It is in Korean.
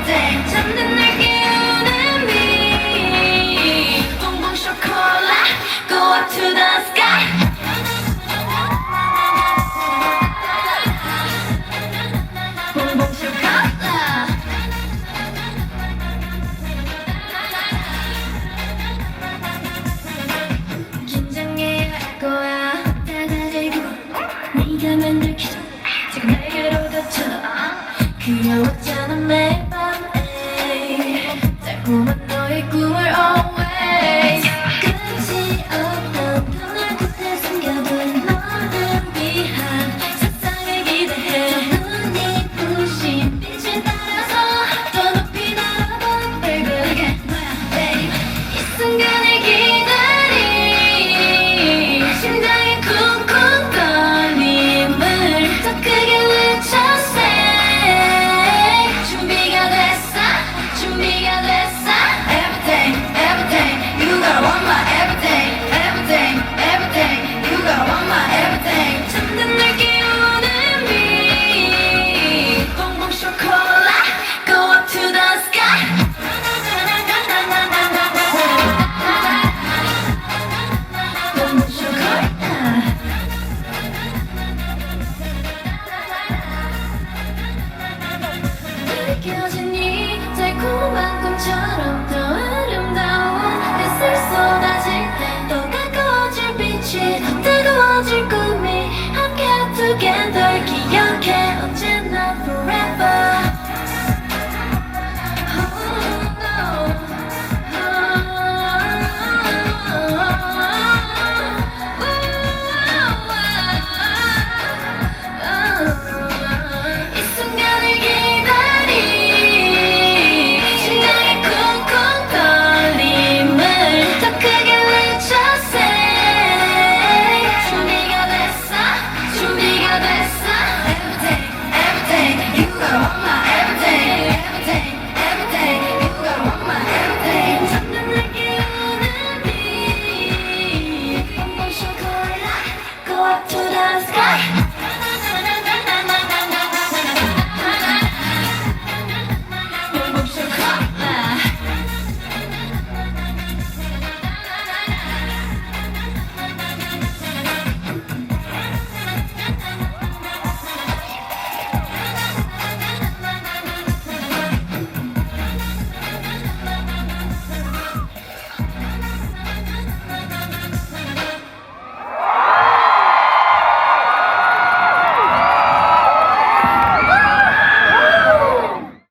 everyday 잠든 날 깨우는 빛 봉봉쇼콜라 go up to the sky 봉봉쇼콜라 긴장해야 할 거야 다 가지고 네가 만들 기적 지금 날개로 닫혀 그려왔잖아 매일 밤에 달콤한 너의 꿈을 always 끝이 없던 그날 곳에 숨겨둔 너를 위한 세상을 기대해 저 눈이 부신 빛을 따라서 더 높이 날아봐 baby 너야 babe 이 순간을 기다리 심장이 쿵쿵 떨림을 더 크게 외쳐 준비가 됐어 준비가 됐어 everything everything you gotta want my everything everything everything you gotta want my everything 잠든 날 깨우는 빛 봉봉쇼콜라 go up to the sky 느껴진 이 달콤한 꿈처럼